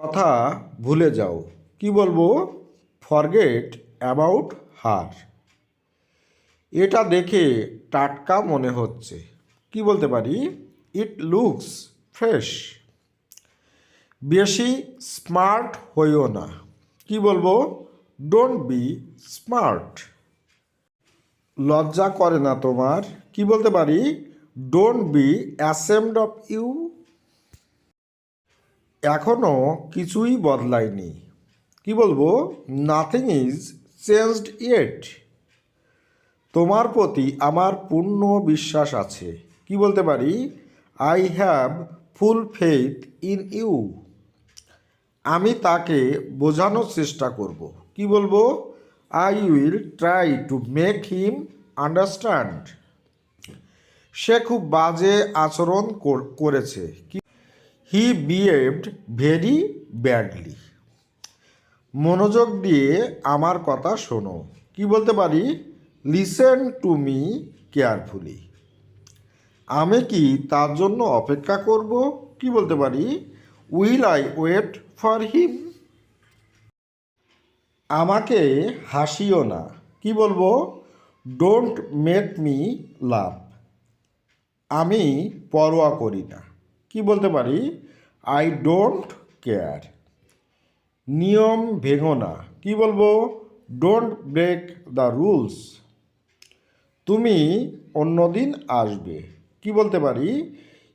কথা ভুলে যাও। কি বলবো? Forget about her. এটা দেখে টাটকা মনে হচ্ছে। কি বলতে পারি? It looks fresh. বেশি স্মার্ট হইও না। কি বলবো? Don't be smart. লজ্জা করে না তোমার? কি বলতে পারি? Don't be ashamed of you. এখনও কিছুই বদলায়নি। কি বলবো? Nothing is changed yet. তোমার প্রতি আমার পূর্ণ বিশ্বাস আছে। কি বলতে পারি? I have full faith in you. আমি তাকে বোঝানোর চেষ্টা করব। কি বলবো? I will try to make him understand. সে খুব বাজে আচরণ করেছে। He behaved very badly. মনোযোগ দিয়ে আমার কথা শোনো। কি বলতে পারি? Listen to me carefully. আমি কি তার জন্য অপেক্ষা করব? কি বলতে পারি? Will I wait for him. আমাকে হাসিও না। কি বলবো? Don't make me laugh. আমি পরোয়া করি না। কি বলতে পারি? I don't care. নিয়ম ভেঙো না। কি বলবো? Don't break the rules. তুমি অন্যদিন আসবে। কি বলতে পারি?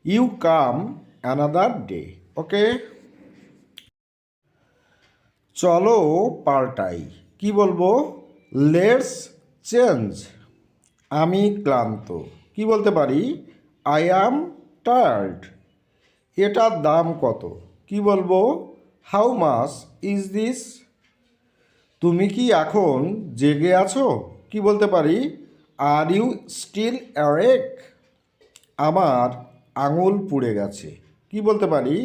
You come another day. Okay. চলো পাল্টাই। কি বলবো? Let's change. আমি ক্লান্ত। কি বলতে পারি? I am tired. এটার দাম কত? কি বলবো? How much is this? তুমি কি এখন জেগে আছো? কি বলতে পারি? Are you still awake? আমার আঙুল পুড়ে গেছে। কি বলতে পারি?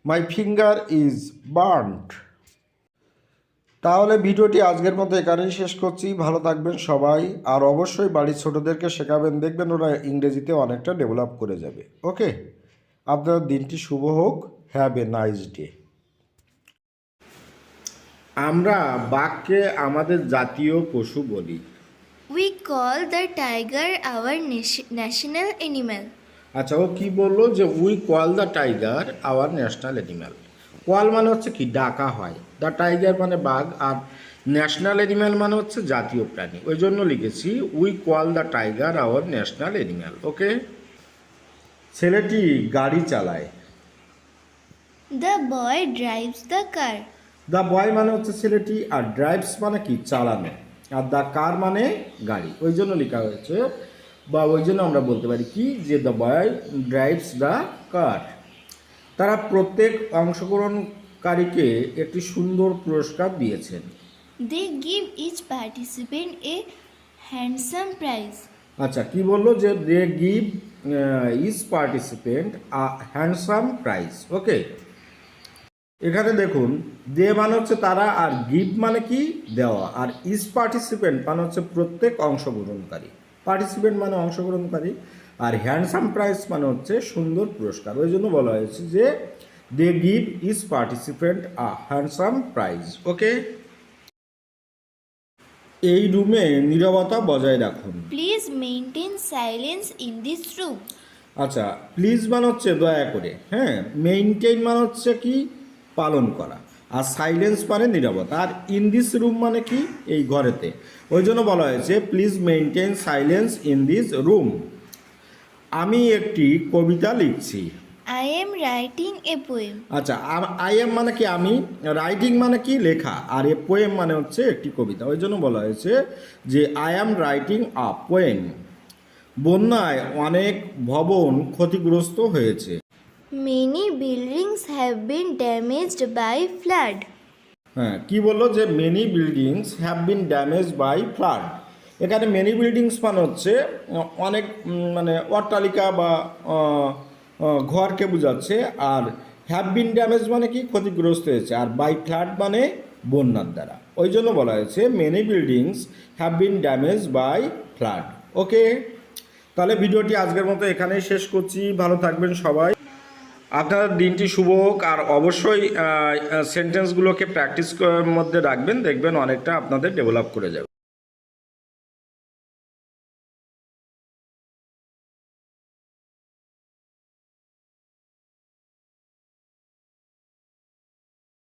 My finger is burned. তাহলে ভিডিওটি আজকের মতো এখানেই শেষ করছি। ভালো থাকবেন সবাই, আর অবশ্যই বাড়ির ছোটোদেরকে শেখাবেন, দেখবেন ওরা ইংরেজিতে অনেকটা ডেভেলপ করে যাবে। ওকে, আপনার দিনটি শুভ হোক। Have a nice day. আমরা বাঘকে আমাদের জাতীয় পশু বলি। We call the tiger our national animal. আচ্ছা, ও কি বললো যে we call the tiger our national animal. Call মানে হচ্ছে কি ডাকা হয়, দ্য টাইগার মানে বাঘ, আর ন্যাশনাল অ্যানিম্যাল মানে হচ্ছে জাতীয় প্রাণী। ওই জন্য লিখেছি we call the tiger our national animal. Okay. ছেলেটি গাড়ি চালায়। The boy drives the car. The boy মানে হচ্ছে ছেলেটি, আর ড্রাইভস মানে কি চালানো, আর দ্য কার মানে গাড়ি। ওই জন্য লেখা হয়েছে, বা ওই জন্য আমরা বলতে পারি কি যে the boy drives the car. তারা প্রত্যেক অংশগ্রহণকারীকে একটি সুন্দর পুরস্কার দিয়েছেন। They give each participant a handsome prize. আচ্ছা, কি বললো যে they give each participant a handsome prize. Okay. এখানে দেখুন, দে মানে হচ্ছে তারা, আর গিভ মানে কি দেওয়া, আর ইচ পার্টিসিপেন্ট মানে হচ্ছে প্রত্যেক অংশগ্রহণকারী। পার্টিসিপেন্ট মানে অংশগ্রহণকারী, আর হ্যান্ডসাম প্রাইজ মানে হচ্ছে সুন্দর পুরস্কার। ওই জন্য বলা হয়েছে যে they give each participant a handsome prize. Okay. এই রুমে নীরবতা বজায় রাখুন। Please maintain silence in this room. আচ্ছা, প্লিজ মানে হচ্ছে দয়া করে, হ্যাঁ। মেইনটেইন মানে হচ্ছে কি পালন করা, আর সাইলেন্স মানে নীরবতা, আর ইন দিস রুম মানে কি এই ঘরেতে। ওই জন্য বলা হয়েছে please maintain silence in this room. আমি একটি কবিতা লিখছি। I am writing a poem. আচ্ছা, আই এম মানে কি আমি, রাইটিং মানে কি লেখা, আর এ পোয়েম মানে হচ্ছে একটি কবিতা। ওই জন্য বলা হয়েছে যে I am writing a poem. বন্যায় অনেক ভবন ক্ষতিগ্রস্ত হয়েছে। Many buildings have been damaged by flood. হ্যাঁ, কি বললো যে many buildings have been damage by flood. এখানে মেনি বিল্ডিংস মানে হচ্ছে অনেক মানে অট্টালিকা বা ঘরকে বোঝাচ্ছে, আর হ্যাভ বিন ড্যামেজ মানে কি ক্ষতিগ্রস্ত হয়েছে, আর বাই ফ্লাড মানে বন্যার দ্বারা। ওই জন্য বলা হয়েছে many buildings have been damage by flood. Okay. তাহলে ভিডিওটি আজকের মতো এখানেই শেষ করছি। ভালো থাকবেন সবাই। আপনার দিনটি শুভ হোক, আর অবশ্যই সেন্টেন্সগুলোকে প্র্যাকটিস মধ্যে রাখবেন, দেখবেন অনেকটা আপনাদের ডেভেলপ করে যাবে।